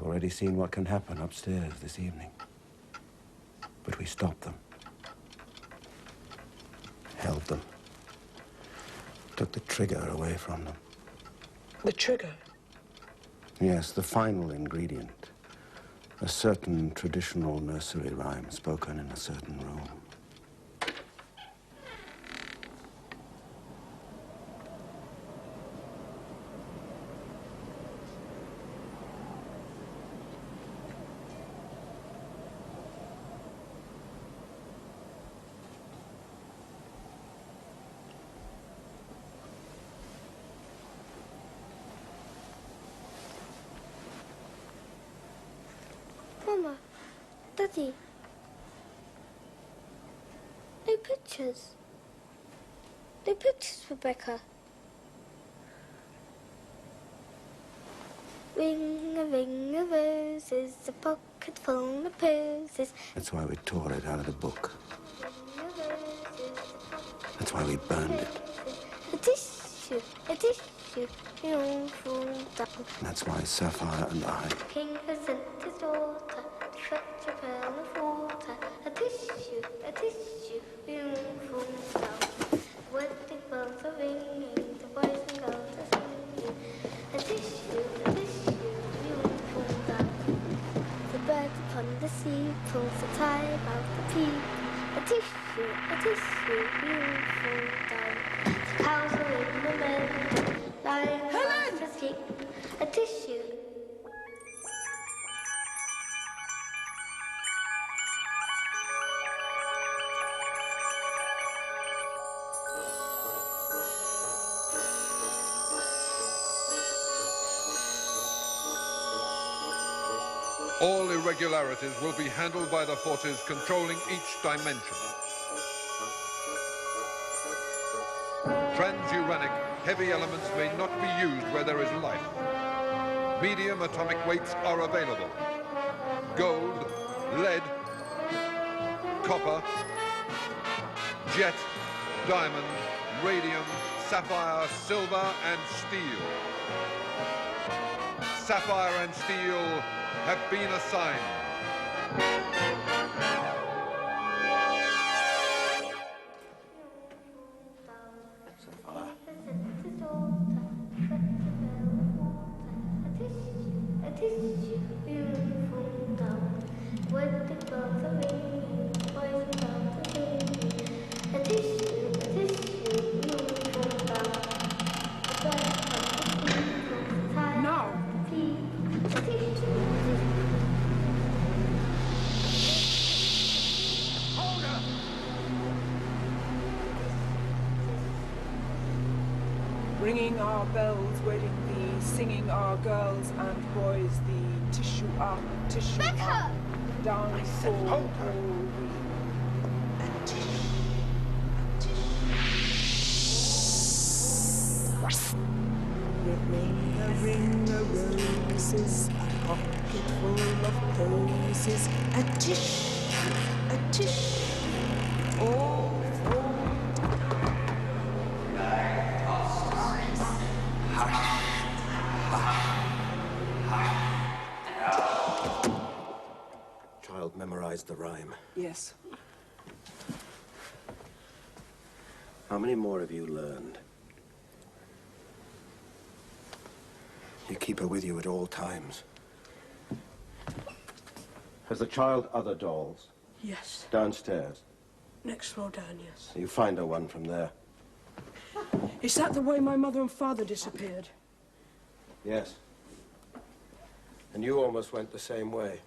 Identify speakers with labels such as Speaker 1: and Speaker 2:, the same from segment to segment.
Speaker 1: already seen what can happen upstairs this evening. But we stopped them. Held them. Took the trigger away from them.
Speaker 2: The trigger?
Speaker 1: Yes, the final ingredient. A certain traditional nursery rhyme spoken in a certain room.
Speaker 3: Mama, Daddy, no pictures. No pictures, Rebecca. Ring of roses, a pocket full of posies.
Speaker 1: That's why we tore it out of the book. That's why we burned it.
Speaker 3: A tissue, you all fall down.
Speaker 1: That's why Sapphire and I...
Speaker 3: King has sent his daughter to fetch a pail of water. A tissue, you all fall down. The wedding bells are ringing, the boys and girls are singing. A tissue, you all fall down. The bird upon the sea pulls the tie about the peak. A tissue, you all fall down. The cows are in the meadow, lying fast asleep. A tissue.
Speaker 4: All irregularities will be handled by the forces controlling each dimension. Transuranic heavy elements may not be used where there is life. Medium atomic weights are available. Gold, lead, copper, jet, diamond, radium, sapphire, silver, and steel. Sapphire and Steel have been assigned.
Speaker 2: Ringing our bells, wedding thee, singing our girls and boys thee. Tissue up, down fall we. And the ring of roses, a pocket full of posies. A tish, all fall.
Speaker 1: Child memorized the rhyme.
Speaker 2: Yes.
Speaker 1: How many more have you learned? You keep her with you at all times. Has the child other dolls?
Speaker 2: Yes.
Speaker 1: Downstairs?
Speaker 2: Next floor down, yes.
Speaker 1: You find her one from there.
Speaker 2: Is that the way my mother and father disappeared?
Speaker 1: Yes. And you almost went the same way.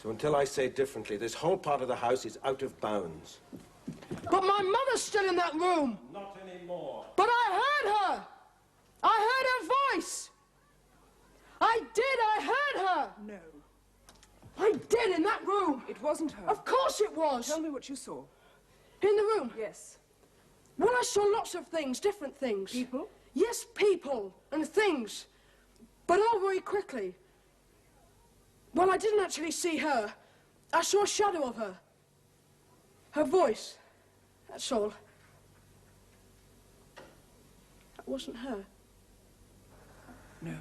Speaker 1: So until I say differently, this whole part of the house is out of bounds.
Speaker 2: But my mother's still in that room!
Speaker 1: Not anymore.
Speaker 2: But I heard her! I heard her voice! I heard her!
Speaker 5: No.
Speaker 2: I did, in that room!
Speaker 5: It wasn't her.
Speaker 2: Of course it was!
Speaker 5: Tell me what you saw.
Speaker 2: In the room?
Speaker 5: Yes.
Speaker 2: Well, I saw lots of things, different things.
Speaker 5: People?
Speaker 2: Yes, people and things. But all very quickly. Well, I didn't actually see her. I saw a shadow of her. Her voice. That's all. That wasn't her.
Speaker 5: No.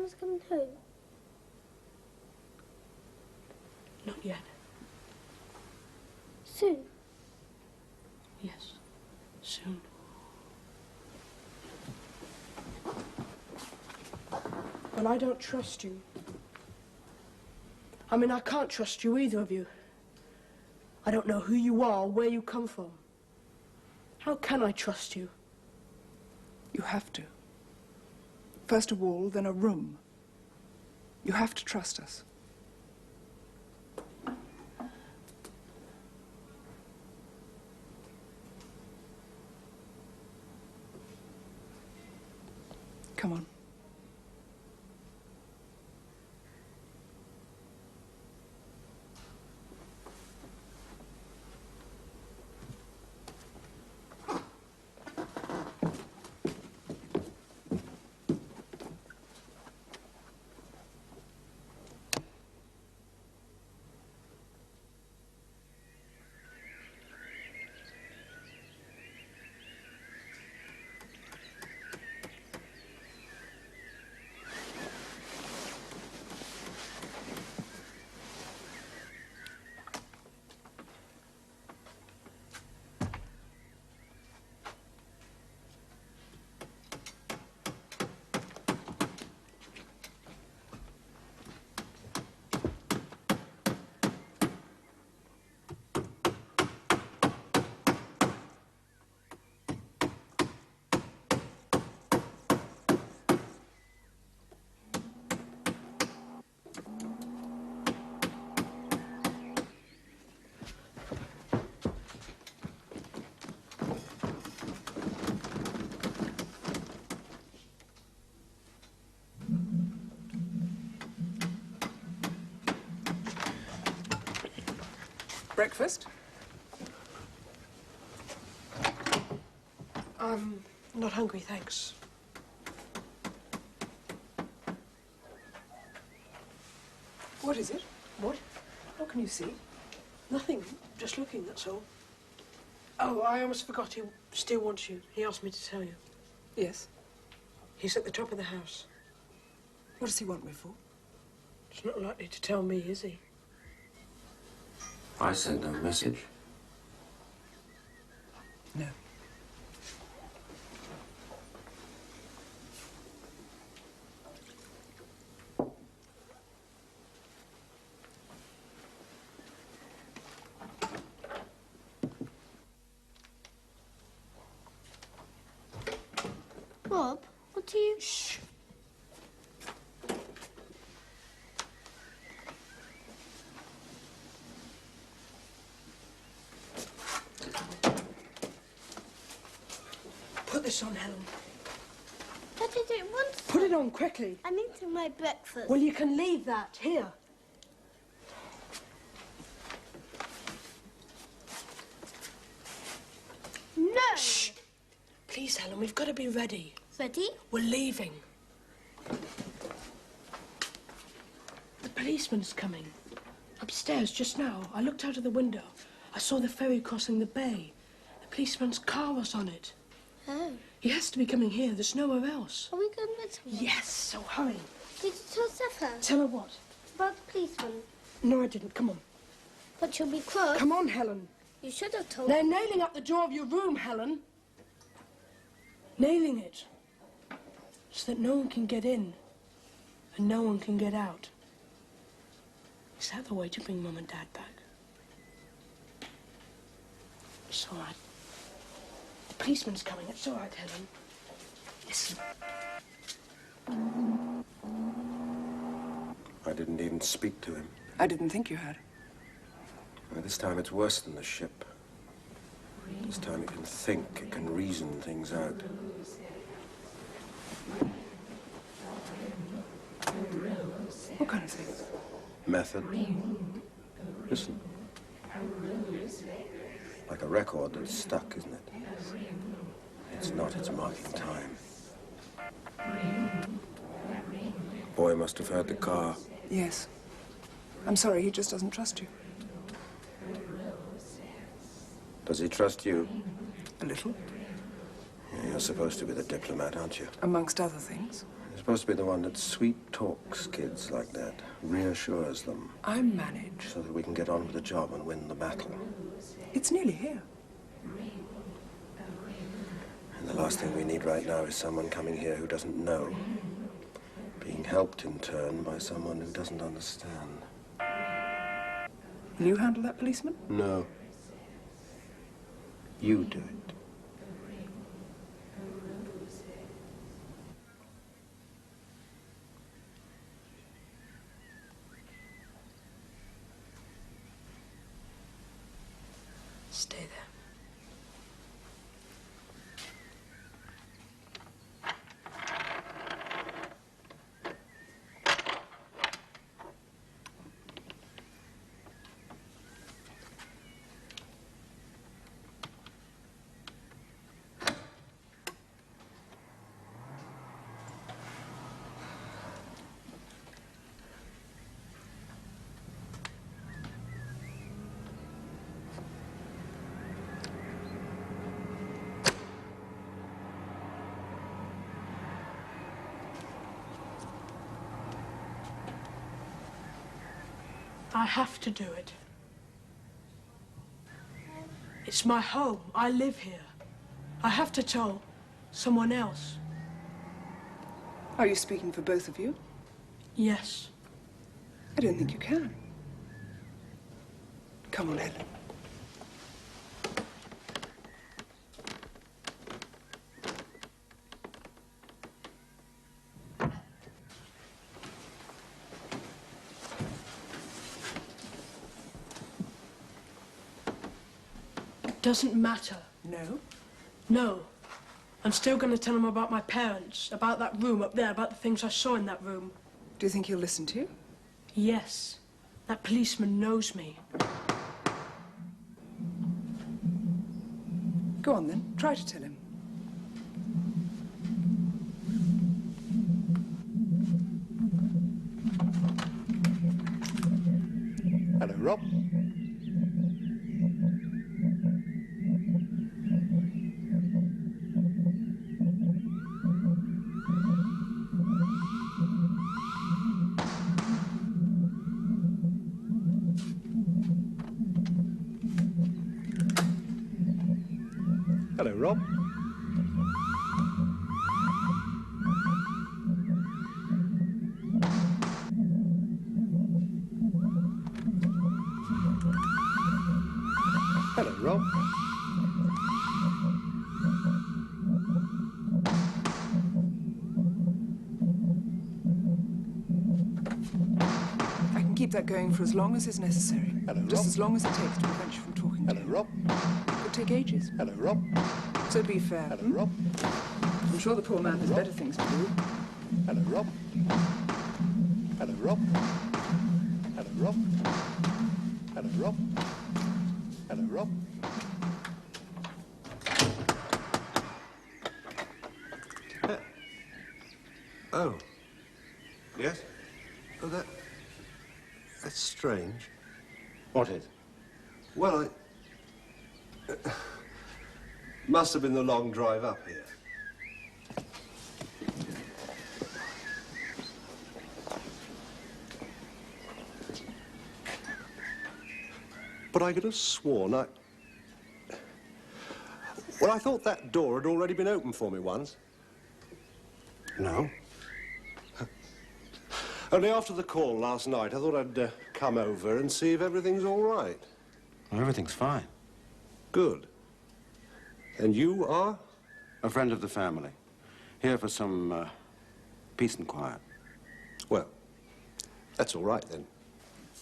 Speaker 3: Mama's coming home?
Speaker 2: Not yet.
Speaker 3: Soon?
Speaker 2: Yes, soon. But I don't trust you. I mean, I can't trust you, either of you. I don't know who you are or where you come from. How can I trust you?
Speaker 5: You have to. First a wall, then a room. You have to trust us. Come on. Breakfast?
Speaker 2: I'm not hungry, thanks.
Speaker 5: What is it?
Speaker 2: What?
Speaker 5: How can you see?
Speaker 2: Nothing. Just looking, that's all. Oh, I almost forgot. He still wants you. He asked me to tell you.
Speaker 5: Yes.
Speaker 2: He's at the top of the house.
Speaker 5: What does he want me for?
Speaker 2: He's not likely to tell me, is he?
Speaker 1: I sent no message.
Speaker 5: No.
Speaker 3: Bob, what do you...
Speaker 2: Shh. Put this on, Helen.
Speaker 3: But I don't want to.
Speaker 2: Put it on quickly.
Speaker 3: I'm eating my breakfast.
Speaker 2: Well, you can leave that here.
Speaker 3: No!
Speaker 2: Shh. Please, Helen, we've got to be ready.
Speaker 3: Ready?
Speaker 2: We're leaving. The policeman's coming. Upstairs just now. I looked out of the window. I saw the ferry crossing the bay. The policeman's car was on it.
Speaker 3: Oh.
Speaker 2: He has to be coming here. There's nowhere else.
Speaker 3: Are we going with him?
Speaker 2: Yes, so hurry.
Speaker 3: Did you tell Sapphire
Speaker 2: Tell her what?
Speaker 3: about the policeman?
Speaker 2: No, I didn't. Come on.
Speaker 3: But you'll be cross.
Speaker 2: Come on, Helen.
Speaker 3: You should have told
Speaker 2: They're nailing up the door of your room, Helen. Nailing it. So that no one can get in. And no one can get out. Is that the way to bring Mum and Dad back? It's all right. The policeman's coming. It's all right, Helen. Listen.
Speaker 1: I didn't even speak to him.
Speaker 5: I didn't think you had.
Speaker 1: Well, this time it's worse than the ship. This time it can think, it can reason things out.
Speaker 5: What kind of things?
Speaker 1: Method. Listen. Like a record that's stuck, isn't it? It's not, it's marking time. Boy must have heard the car.
Speaker 5: Yes. I'm sorry, he just doesn't trust you.
Speaker 1: Does he trust you?
Speaker 5: A little.
Speaker 1: Yeah, you're supposed to be the diplomat, aren't you?
Speaker 5: Amongst other things.
Speaker 1: Supposed to be the one that sweet-talks kids like that, reassures them.
Speaker 5: I manage.
Speaker 1: So that we can get on with the job and win the battle.
Speaker 5: It's nearly here.
Speaker 1: And the last thing we need right now is someone coming here who doesn't know. Being helped in turn by someone who doesn't understand.
Speaker 5: Will you handle that policeman?
Speaker 1: No. You do it.
Speaker 2: Stay there. I have to do it. It's my home. I live here. I have to tell someone else.
Speaker 5: Are you speaking for both of you?
Speaker 2: Yes.
Speaker 5: I don't think you can. Come on, Helen.
Speaker 2: Doesn't matter.
Speaker 5: No?
Speaker 2: No. I'm still going to tell him about my parents, about that room up there, about the things I saw in that room.
Speaker 5: Do you think he'll listen to you?
Speaker 2: Yes. That policeman knows me.
Speaker 5: Go on, then. Try to tell him.
Speaker 6: Hello, Rob. Hello, Rob. Hello, Rob.
Speaker 5: I can keep that going for as long as is necessary.
Speaker 6: Hello,
Speaker 5: Just
Speaker 6: Rob.
Speaker 5: as long as it takes to prevent you from talking to
Speaker 6: Hello,
Speaker 5: him.
Speaker 6: Rob.
Speaker 5: It could take ages.
Speaker 6: Hello, Rob.
Speaker 5: So be fair.
Speaker 6: Hello,
Speaker 5: hmm?
Speaker 6: Rob.
Speaker 5: I'm sure the poor man has better things to do.
Speaker 6: Hello, Rob. Hello, Rob. Hello, Rob. Hello, Rob. Hello, Rob.
Speaker 1: Oh. Yes? Oh, that's strange.
Speaker 7: What is?
Speaker 1: Well, must have been the long drive up here.
Speaker 7: But I could have sworn Well, I thought that door had already been opened for me once.
Speaker 1: No.
Speaker 7: Only after the call last night, I thought I'd come over and see if everything's all right.
Speaker 1: Well, everything's fine.
Speaker 7: Good. And you are?
Speaker 1: A friend of the family. Here for some peace and quiet.
Speaker 7: Well, that's all right then.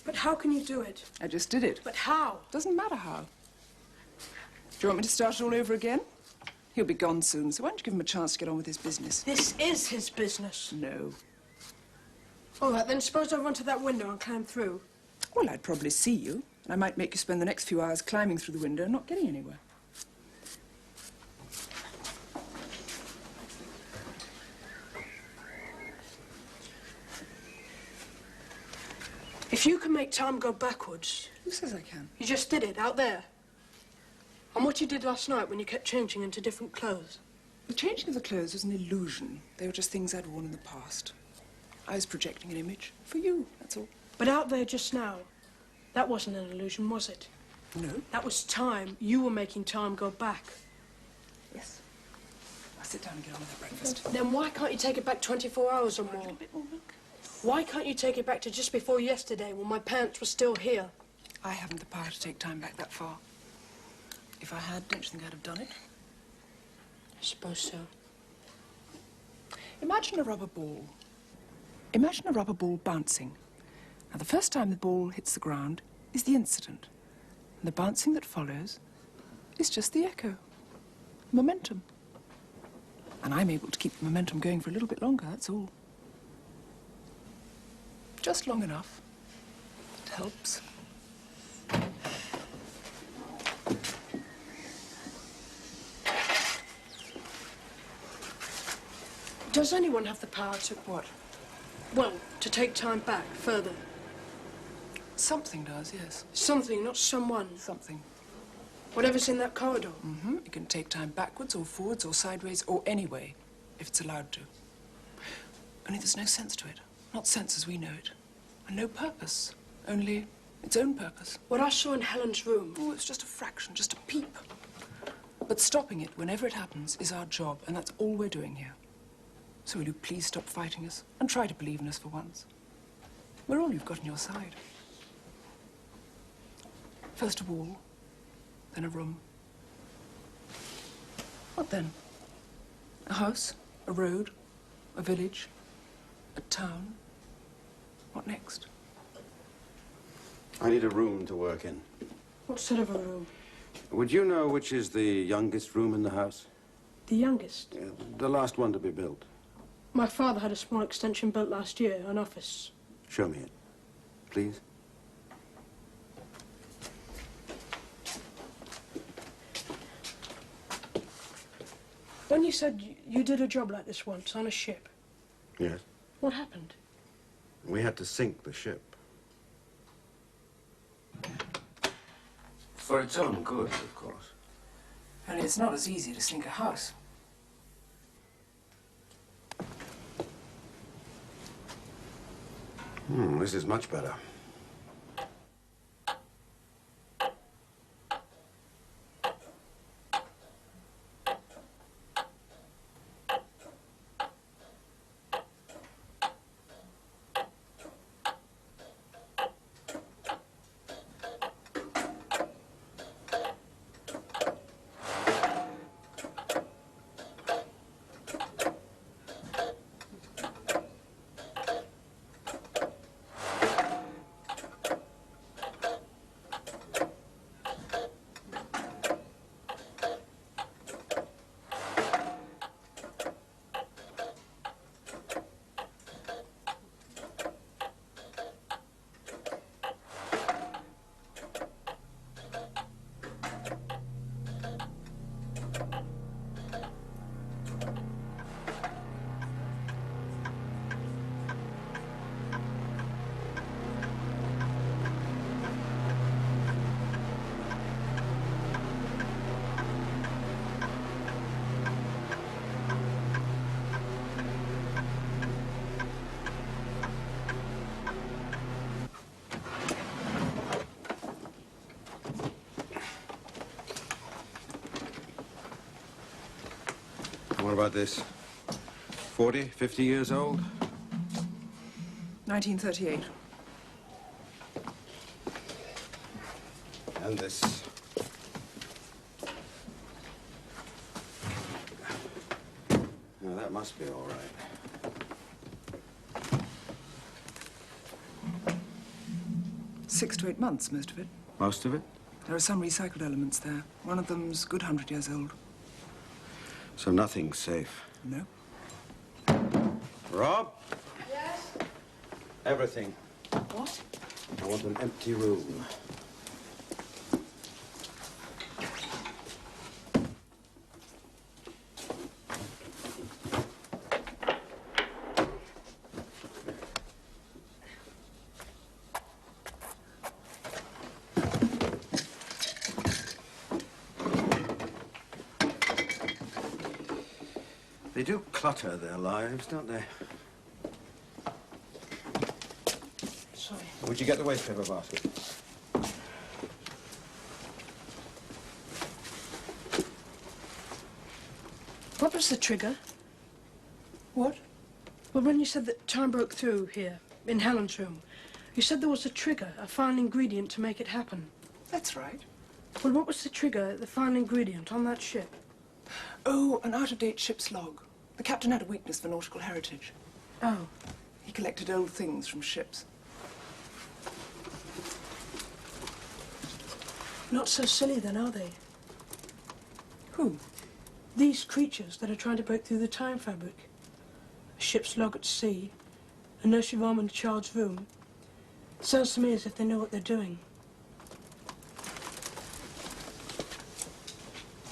Speaker 2: But how can you do it?
Speaker 5: I just did it.
Speaker 2: But how?
Speaker 5: Doesn't matter how. Do you want me to start it all over again? He'll be gone soon, so why don't you give him a chance to get on with his business?
Speaker 2: This is his business.
Speaker 5: No.
Speaker 2: All right, then suppose I run to that window and climb through.
Speaker 5: Well, I'd probably see you, and I might make you spend the next few hours climbing through the window and not getting anywhere.
Speaker 2: If you can make time go backwards,
Speaker 5: Who says I can?
Speaker 2: you just did it out there. And what you did last night when you kept changing into different clothes.
Speaker 5: The changing of the clothes was an illusion. They were just things I'd worn in the past. I was projecting an image for you, that's all.
Speaker 2: But out there just now, that wasn't an illusion, was it?
Speaker 5: No.
Speaker 2: That was time. You were making time go back.
Speaker 5: Yes. I'll sit down and get on with that breakfast.
Speaker 2: Then why can't you take it back 24 hours or more?
Speaker 5: A little bit more milk.
Speaker 2: Why can't you take it back to just before yesterday when my parents were still here?
Speaker 5: I haven't the power to take time back that far. If I had, don't you think I'd have done it?
Speaker 2: I suppose so.
Speaker 5: Imagine a rubber ball. Imagine a rubber ball bouncing. Now, the first time the ball hits the ground is the incident. And the bouncing that follows is just the echo. Momentum. And I'm able to keep the momentum going for a little bit longer, that's all. Just long enough. It helps.
Speaker 2: Does anyone have the power to...
Speaker 5: What?
Speaker 2: Well, to take time back further?
Speaker 5: Something does, yes.
Speaker 2: Something, not someone.
Speaker 5: Something.
Speaker 2: Whatever's in that corridor.
Speaker 5: Mm-hmm. It can take time backwards or forwards or sideways or any way, if it's allowed to. Only there's no sense to it. Not sense as we know it. And no purpose. Only its own purpose.
Speaker 2: What I saw in Helen's room...
Speaker 5: Oh, it's just a fraction, just a peep. But stopping it whenever it happens is our job, and that's all we're doing here. So will you please stop fighting us and try to believe in us for once? We're all you've got on your side. First a wall, then a room. What then? A house, a road, a village, a town. What next?
Speaker 1: I need a room to work in.
Speaker 2: What sort of a room?
Speaker 1: Would you know which is the youngest room in the house?
Speaker 2: The youngest?
Speaker 1: Yeah, the last one to be built.
Speaker 2: My father had a small extension built last year, an office.
Speaker 1: Show me it, please.
Speaker 2: When you said you did a job like this once on a ship,
Speaker 1: Yes.
Speaker 2: what happened?
Speaker 1: We had to sink the ship. For its own good, of course.
Speaker 5: Only it's not as easy to sink a house.
Speaker 1: This is much better. What about this? 40, 50 years old?
Speaker 5: 1938.
Speaker 1: And this. Now, that must be all right.
Speaker 5: 6 to 8 months, most of it.
Speaker 1: Most of it?
Speaker 5: There are some recycled elements there. One of them's a good 100 years old.
Speaker 1: So nothing's safe.
Speaker 5: No.
Speaker 1: Rob?
Speaker 2: Yes?
Speaker 1: Everything.
Speaker 2: What?
Speaker 1: I want an empty room. clutter their lives, don't they?
Speaker 2: Sorry.
Speaker 1: Would you get the waste paper basket?
Speaker 2: What was the trigger?
Speaker 5: What?
Speaker 2: Well, when you said that time broke through here, in Helen's room, you said there was a trigger, a final ingredient to make it happen.
Speaker 5: That's right.
Speaker 2: Well, what was the trigger, the final ingredient on that ship?
Speaker 5: Oh, an out-of-date ship's log. The captain had a weakness for nautical heritage.
Speaker 2: Oh.
Speaker 5: He collected old things from ships.
Speaker 2: Not so silly then, are they?
Speaker 5: Who?
Speaker 2: These creatures that are trying to break through the time fabric. A ship's log at sea, a nursery rhyme in a child's room. Sounds to me as if they know what they're doing.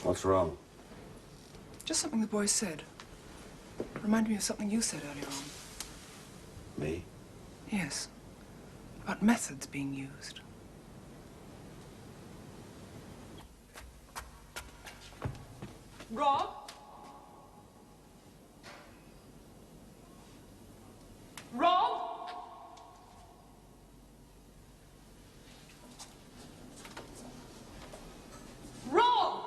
Speaker 1: What's wrong?
Speaker 5: Just something the boy said. Reminded me of something you said earlier on.
Speaker 1: Me?
Speaker 5: Yes. About methods being used.
Speaker 8: Rob? Rob? Rob!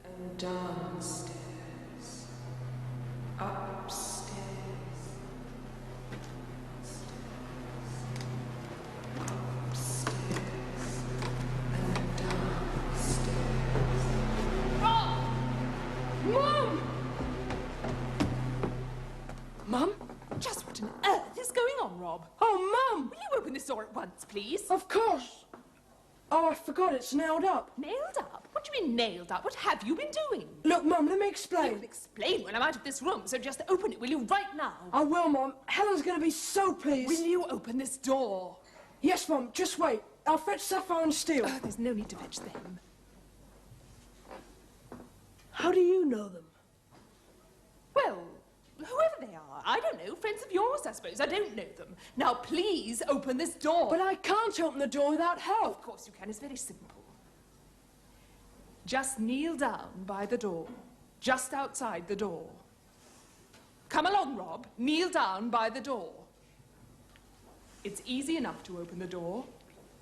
Speaker 5: And downstairs. Upstairs.
Speaker 2: Mum! Mum?
Speaker 8: Just what on earth is going on, Rob?
Speaker 2: Oh, Mum!
Speaker 8: Will you open this door at once, please?
Speaker 2: Of course. Oh, I forgot, it's nailed up.
Speaker 8: Nailed up? What do you mean nailed up? What have you been doing?
Speaker 2: Look, Mum, let me
Speaker 8: You
Speaker 2: explain.
Speaker 8: can explain when I'm out of this room, so just open it, will you, right now?
Speaker 2: I will, Mum. Helen's going to be so pleased.
Speaker 8: Will you open this door?
Speaker 2: Yes, Mum, just wait. I'll fetch Sapphire and Steel.
Speaker 8: There's no need to fetch them.
Speaker 2: How do you know them?
Speaker 8: Well, whoever they are, I don't know. Friends of yours, I suppose. I don't know them. Now, please open this door.
Speaker 2: But I can't open the door without help.
Speaker 8: Of course you can. It's very simple. Just kneel down by the door, just outside the door. Come along, Rob. Kneel down by the door. It's easy enough to open the door.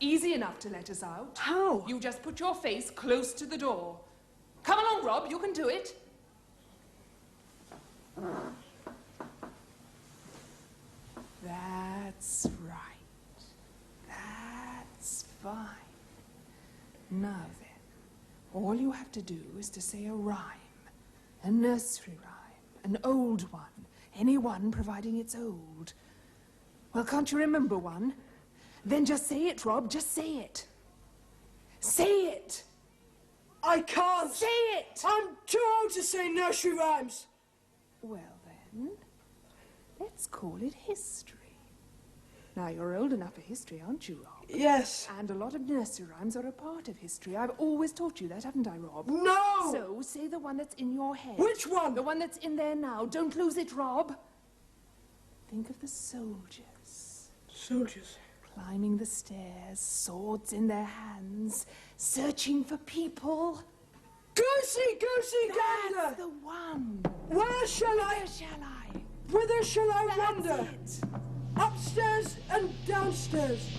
Speaker 8: Easy enough to let us out.
Speaker 2: How?
Speaker 8: You just put your face close to the door. Come along, Rob. You can do it. That's right. That's fine. Now then, all you have to do is to say a rhyme. A nursery rhyme. An old one. Any one, providing it's old. Well, can't you remember one? Then just say it, Rob. Just say it. Say it!
Speaker 2: I can't.
Speaker 8: Say it!
Speaker 2: I'm too old to say nursery rhymes.
Speaker 8: Well then, let's call it history. Now, you're old enough for history, aren't you, Rob?
Speaker 2: Yes.
Speaker 8: And a lot of nursery rhymes are a part of history. I've always taught you that, haven't I, Rob?
Speaker 2: No!
Speaker 8: So, say the one that's in your head.
Speaker 2: Which one?
Speaker 8: The one that's in there now. Don't lose it, Rob. Think of the soldiers.
Speaker 2: Soldiers.
Speaker 8: Climbing the stairs, swords in their hands, searching for people.
Speaker 2: Goosey, goosey, gander!
Speaker 8: That's the one.
Speaker 2: Where shall I?
Speaker 8: Where shall I?
Speaker 2: Whither shall I
Speaker 8: That's
Speaker 2: wander?
Speaker 8: it.
Speaker 2: Upstairs and downstairs.